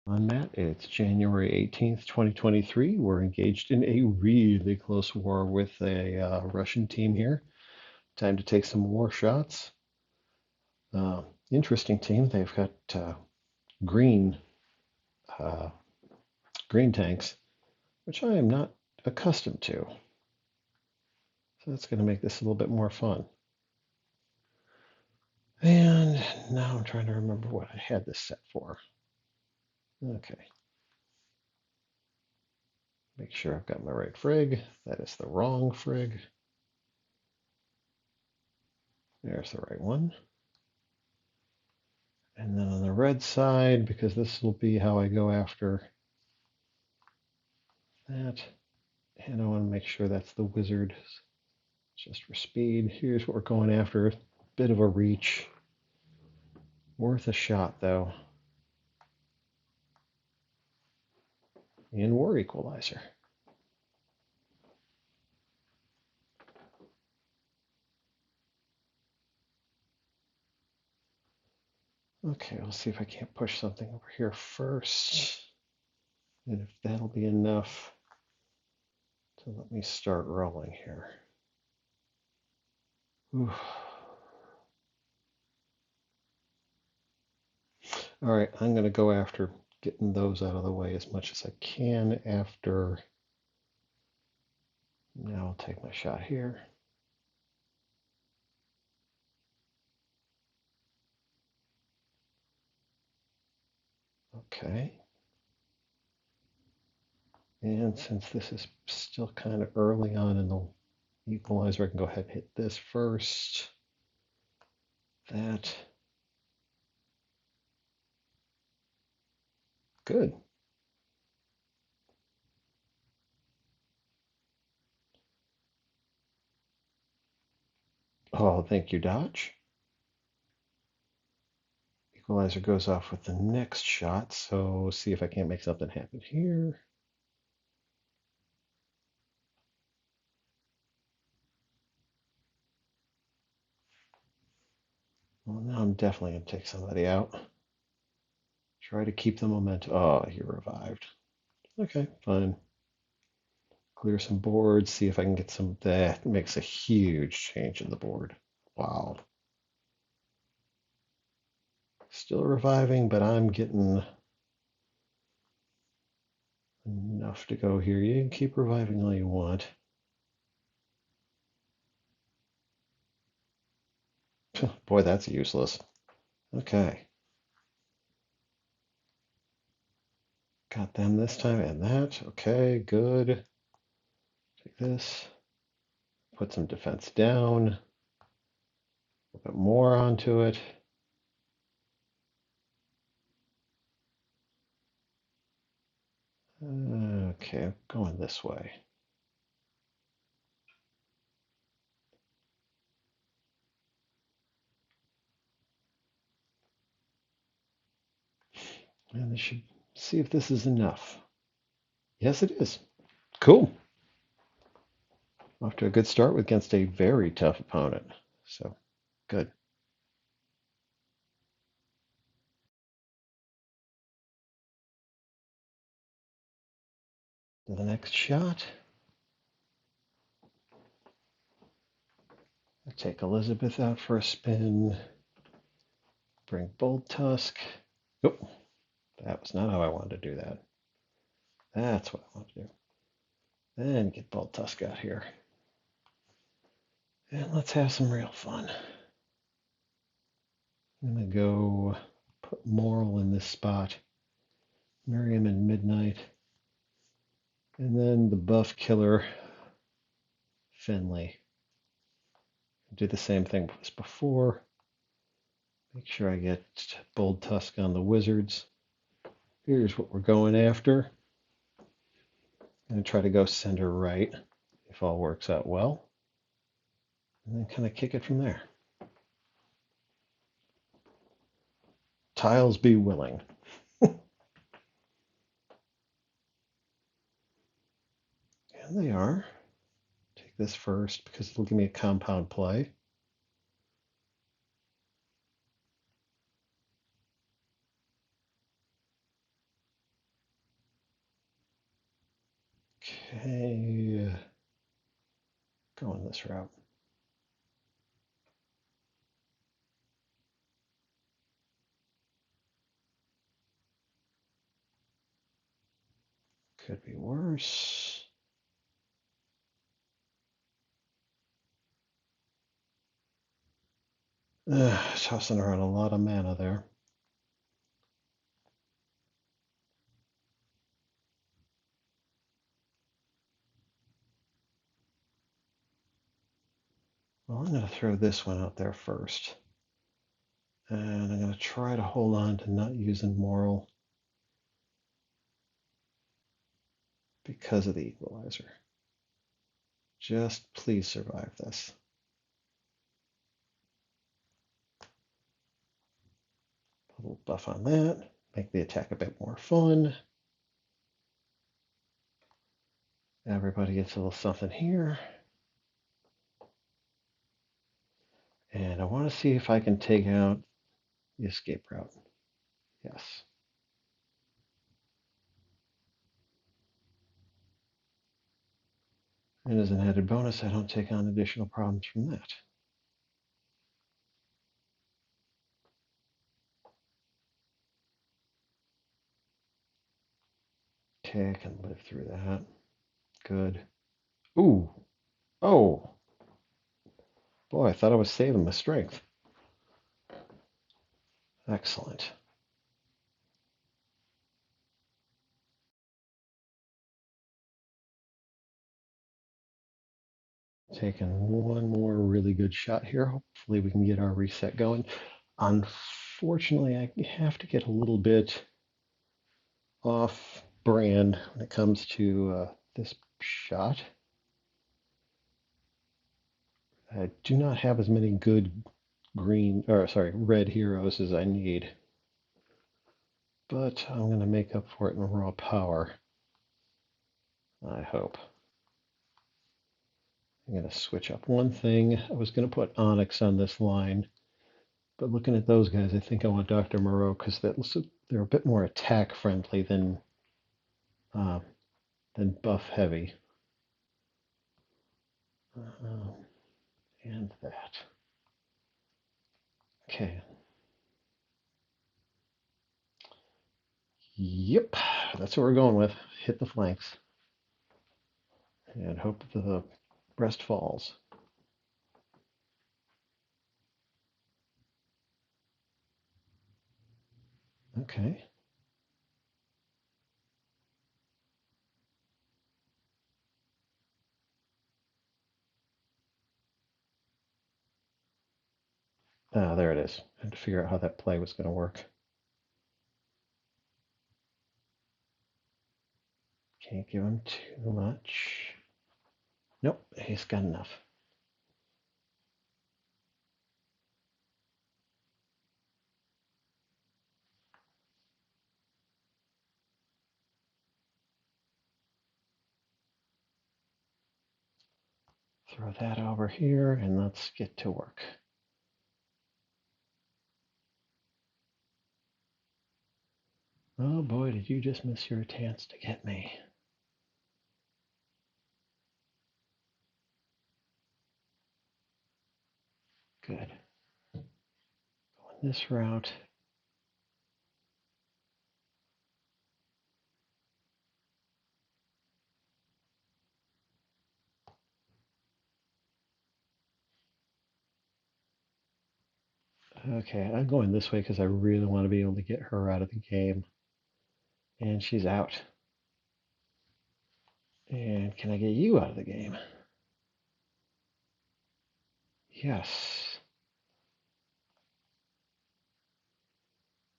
On Matt, it's January 18th, 2023. We're engaged in a really close war with a Russian team here. Time to take some war shots. Interesting team. They've got green uh, green tanks, which I am not accustomed to. So that's going to make this a little bit more fun. And now I'm trying to remember what I had this set for. Okay. Make sure I've got my right frig. That is the wrong frig. There's the right one. And then on the red side, because this will be how I go after that, and I want to make sure that's the wizard, just for speed. Here's what we're going after. Bit of a reach. Worth a shot, though. In War Equalizer. Okay, we'll see if I can't push something over here first. And if that'll be enough to let me start rolling here. Ooh. All right, I'm going to go after getting those out of the way as much as I can after. Now I'll take my shot here. Okay. And since this is still kind of early on in the equalizer, I can go ahead and hit this first. That. Good. Oh, thank you, Dodge. Equalizer goes off with the next shot, so see if I can't make something happen here. Well, now I'm definitely going to take somebody out. Try to keep the momentum. Oh, he revived. Okay, fine. Clear some boards, see if I can get some. That makes a huge change in the board. Wow. Still reviving, but I'm getting enough to go here. You can keep reviving all you want. Boy, that's useless. Okay. Got them this time and that. Okay, good. Take this. Put some defense down. A little bit more onto it. Okay, I'm going this way. And I should see if this is enough. Yes, it is. Cool. Off to a good start against a very tough opponent. So, good. To the next shot. I take Elizabeth out for a spin. Bring Bold Tusk. Oh, that was not how I wanted to do that. That's what I want to do. Then get Bold Tusk out here. And let's have some real fun. I'm going to go put Moral in this spot. Miriam in Midnight. And then the buff killer, Finley. Do the same thing as before. Make sure I get Bold Tusk on the Wizards. Here's what we're going after. I'm going to try to go center right if all works out well. And then kind of kick it from there. Tiles be willing. And they are. Take this first because it'll give me a compound play. Okay, going this route. Could be worse. Tossing around a lot of mana there. Well, I'm going to throw this one out there first. And I'm going to try to hold on to not using Moral because of the Equalizer. Just please survive this. Put a little buff on that. Make the attack a bit more fun. Everybody gets a little something here. And I want to see if I can take out the escape route. Yes. And as an added bonus, I don't take on additional problems from that. Okay, I can live through that. Good. Ooh. Oh. Boy, I thought I was saving my strength. Excellent. Taking one more really good shot here. Hopefully we can get our reset going. Unfortunately, I have to get a little bit off brand when it comes to this shot. I do not have as many good red heroes as I need. But I'm going to make up for it in raw power. I hope. I'm going to switch up one thing. I was going to put Onyx on this line, but looking at those guys, I think I want Dr. Moreau because they're a bit more attack friendly uh, than buff heavy. And that. Okay. Yep, that's what we're going with. Hit the flanks and hope the rest falls. Okay. Ah, there it is. I had to figure out how that play was going to work. Can't give him too much. Nope, he's got enough. Throw that over here and let's get to work. Oh boy, did you just miss your chance to get me. Good. Going this route. Okay, I'm going this way because I really want to be able to get her out of the game. And she's out. And can I get you out of the game? Yes.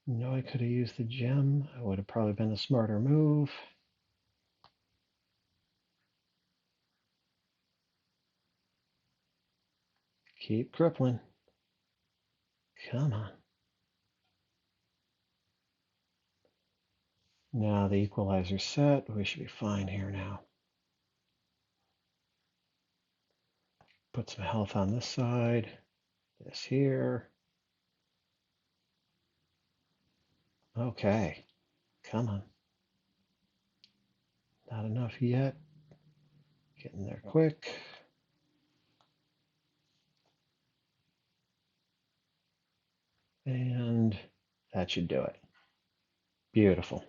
No, I could have used the gem. I would have probably been a smarter move. Keep crippling. Come on. Now the equalizer's set. We should be fine here now. Put some health on this side. This here. Okay. Come on. Not enough yet. Get in there quick. And that should do it. Beautiful.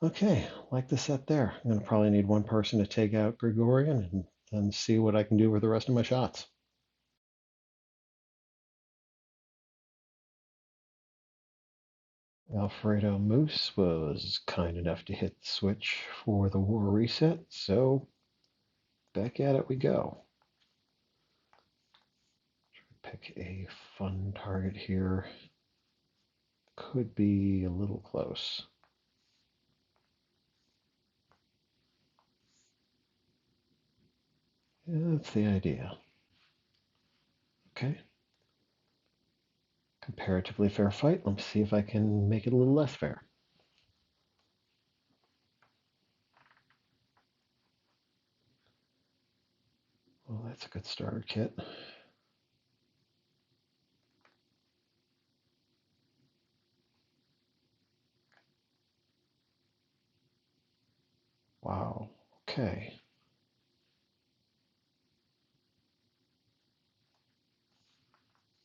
Okay, like the set there. I'm going to probably need one person to take out Gregorian and see what I can do with the rest of my shots. Alfredo Moose was kind enough to hit the switch for the war reset, so back at it we go. Pick a fun target here. Could be a little close. Yeah, that's the idea. Okay. Comparatively fair fight. Let's see if I can make it a little less fair. Well, that's a good starter kit. Wow. Okay.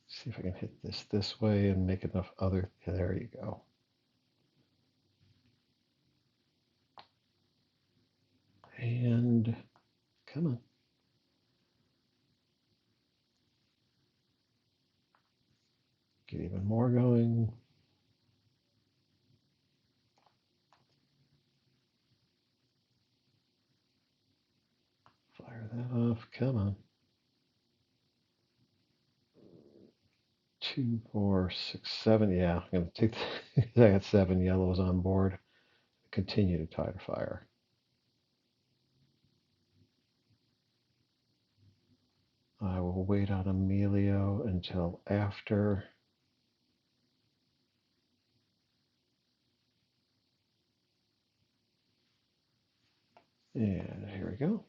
See if I can hit this way and make enough other. Yeah, there you go. And come on. Get even more going. Fire that off. Come on. 2, 4, 6, 7. Yeah, I'm going to take I got 7 yellows on board. Continue to tide fire. I will wait on Emilio until after. And here we go.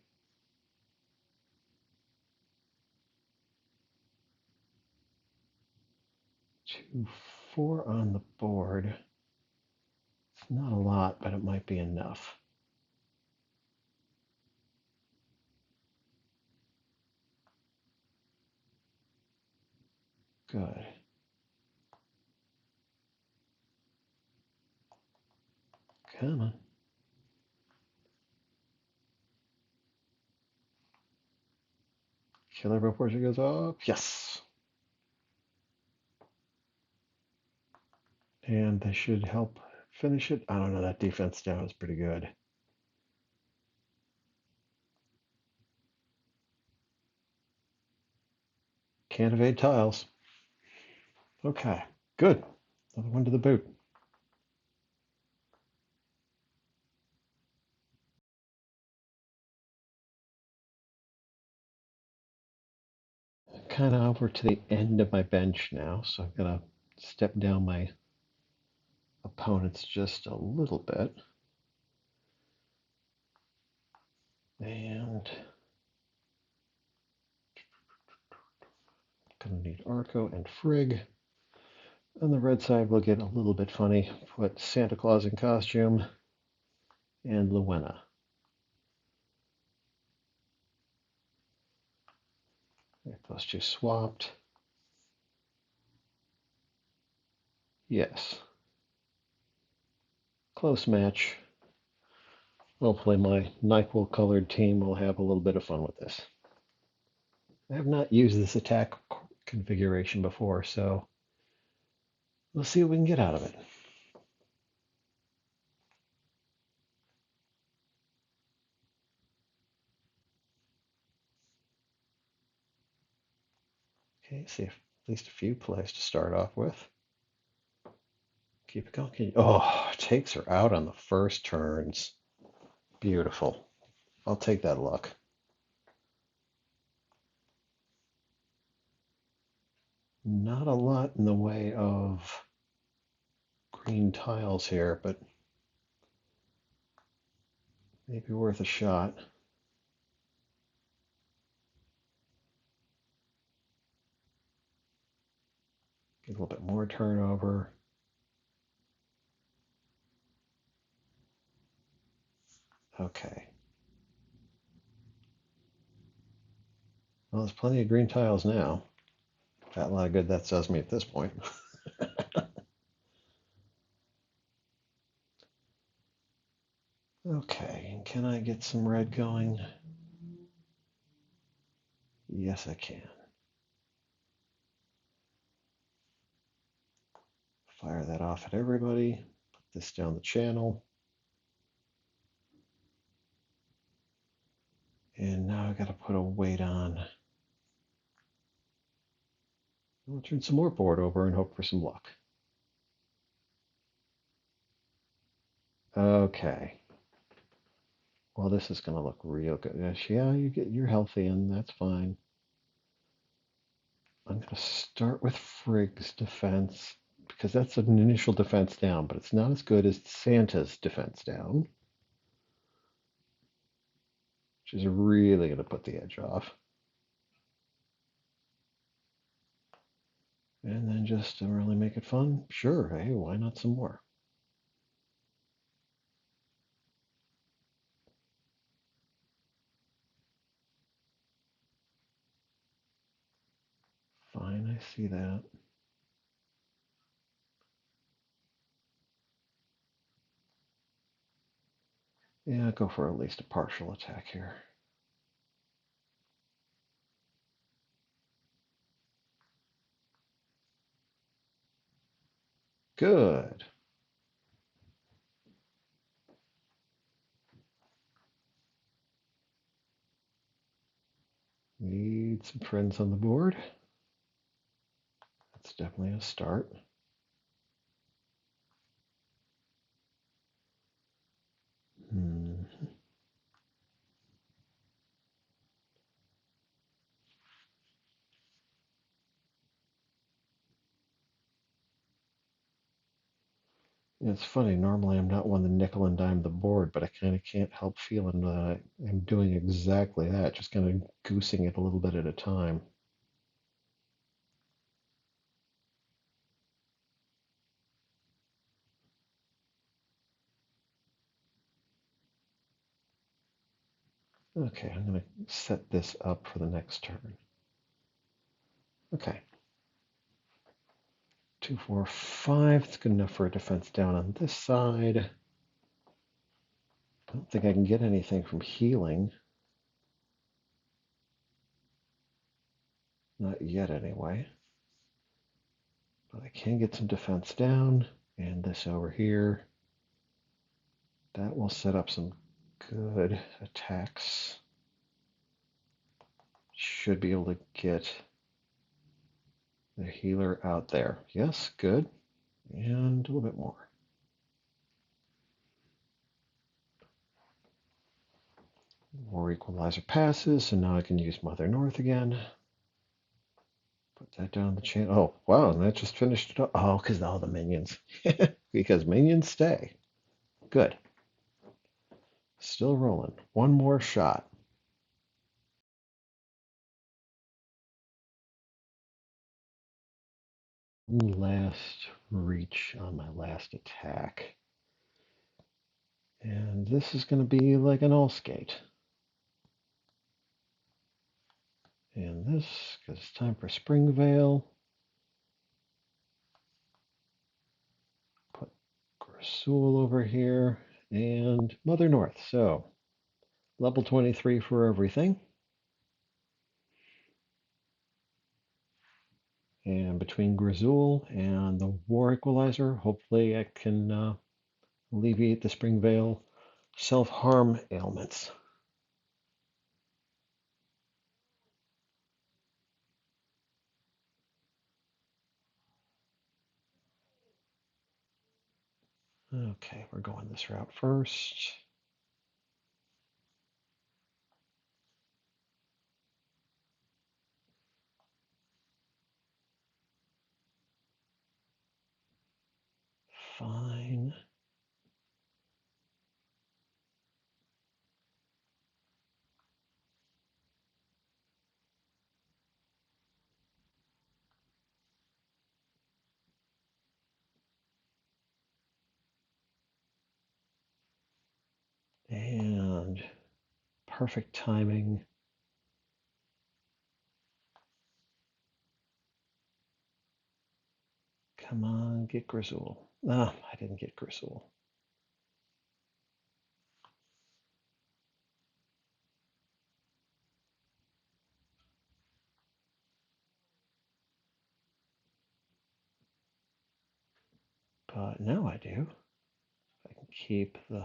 2, 4 on the board. It's not a lot, but it might be enough. Good. Come on. Killer proportion goes up. Yes. And they should help finish it. I don't know. That defense down is pretty good. Can't evade tiles. Okay. Good. Another one to the boot. Kind of over to the end of my bench now, so I'm going to step down my opponents just a little bit. And going to need Arco and Frigg. On the red side, we'll get a little bit funny. Put Santa Claus in costume and Luena. Get those two swapped. Yes. Close match. Hopefully my NyQuil colored team will have a little bit of fun with this. I have not used this attack configuration before, so we'll see what we can get out of it. Okay, see if at least a few plays to start off with. Keep it going. Oh, takes her out on the first turns. Beautiful. I'll take that luck. Not a lot in the way of green tiles here, but maybe worth a shot. Get a little bit more turnover. Okay. Well, there's plenty of green tiles now. Got a lot of good that does me at this point. Okay, can I get some red going? Yes, I can. Fire that off at everybody. Put this down the channel. And now I got to put a weight on. I'll turn some more board over and hope for some luck. Okay. Well, this is going to look real good. Yeah, you're healthy, and that's fine. I'm going to start with Frigg's defense because that's an initial defense down, but it's not as good as Santa's defense down, which is really going to put the edge off. And then just to really make it fun, sure, hey, why not some more? Fine, I see that. Yeah, go for at least a partial attack here. Good. Need some friends on the board. That's definitely a start. It's funny, normally I'm not one to nickel and dime the board, but I kind of can't help feeling that I'm doing exactly that, just kind of goosing it a little bit at a time. Okay, I'm going to set this up for the next turn. Okay. 2, 4, 5. It's good enough for a defense down on this side. I don't think I can get anything from healing. Not yet, anyway. But I can get some defense down. And this over here. That will set up some good attacks. Should be able to get the healer out there. Yes, good. And a little bit more. War Equalizer passes, so now I can use Mother North again. Put that down the channel. Oh, wow, and that just finished it up. Oh, because all the minions. Because minions stay. Good. Still rolling. One more shot. Last reach on my last attack. And this is going to be like an all skate. And this, because it's time for Spring Veil. Put Grasul over here and Mother North. So level 23 for everything. And between Grazul and the War Equalizer, hopefully I can alleviate the Spring Veil self-harm ailments. Okay, we're going this route first. Fine. And perfect timing. Come on, get Grizzle. Ah, I didn't get Grizzle. But now I do. I can keep the...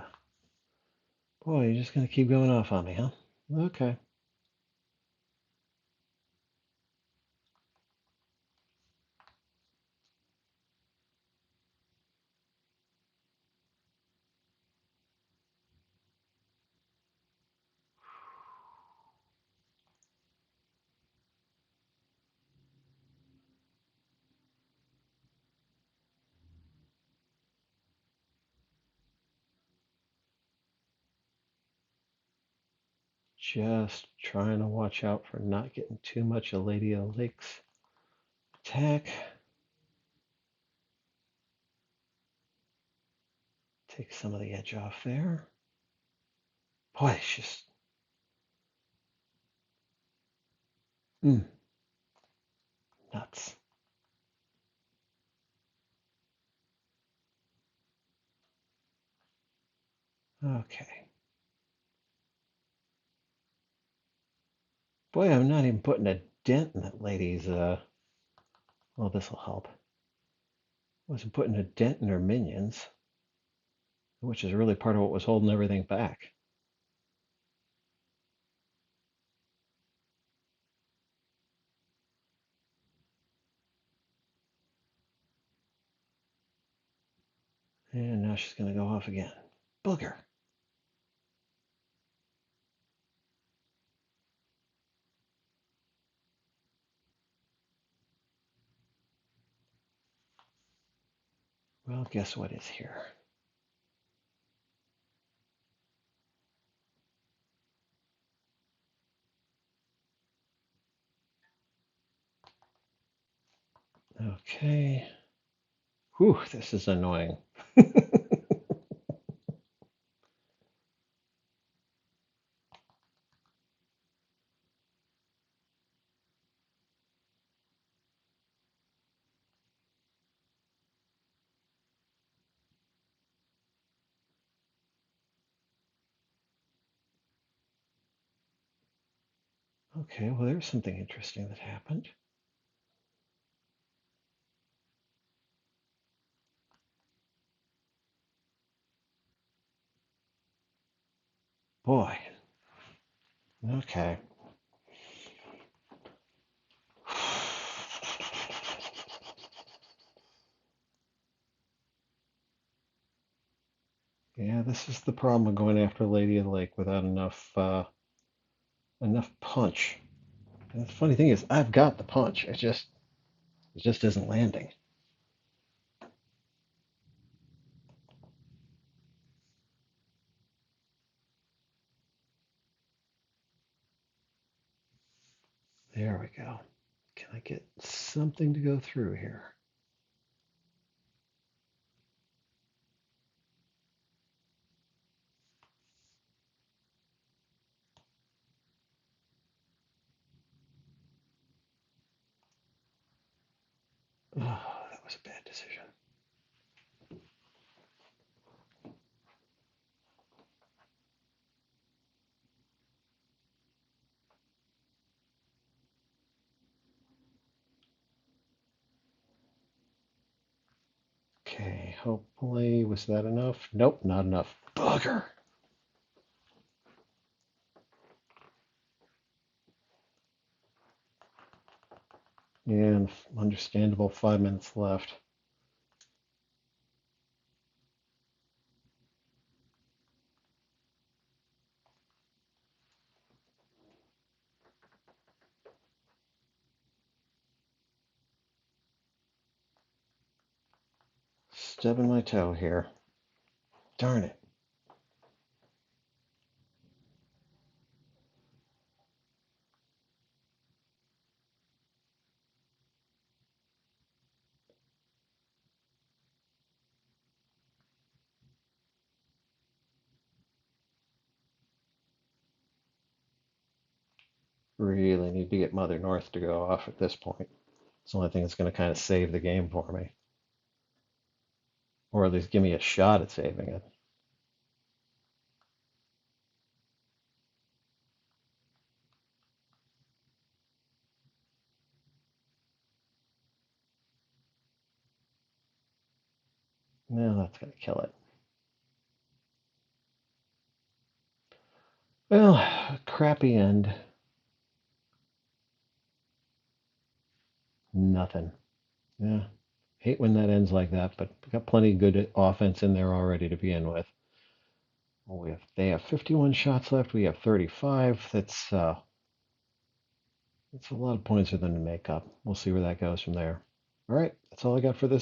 Boy, you're just going to keep going off on me, huh? Okay. Just trying to watch out for not getting too much of Lady of Lake's attack. Take some of the edge off there. Boy, it's just... nuts. Okay. Boy, I'm not even putting a dent in that lady's, well, this will help. Wasn't putting a dent in her minions, which is really part of what was holding everything back. And now she's going to go off again. Booger. Well, guess what is here? Okay. Whew, this is annoying. Okay, well, there's something interesting that happened. Boy. Okay. Yeah, this is the problem of going after Lady of the Lake without enough punch. And the funny thing is, I've got the punch. It just isn't landing. There we go. Can I get something to go through here? Oh, that was a bad decision. Okay, hopefully, was that enough? Nope, not enough. Bugger! And understandable, 5 minutes left. Stubbing my toe here. Darn it. Really need to get Mother North to go off at this point. It's the only thing that's going to kind of save the game for me. Or at least give me a shot at saving it. No, that's going to kill it. Well, a crappy end. Nothing. Yeah. Hate when that ends like that, but we got plenty of good offense in there already to begin with. Well, they have 51 shots left. We have 35. That's a lot of points for them to make up. We'll see where that goes from there. All right, that's all I got for this.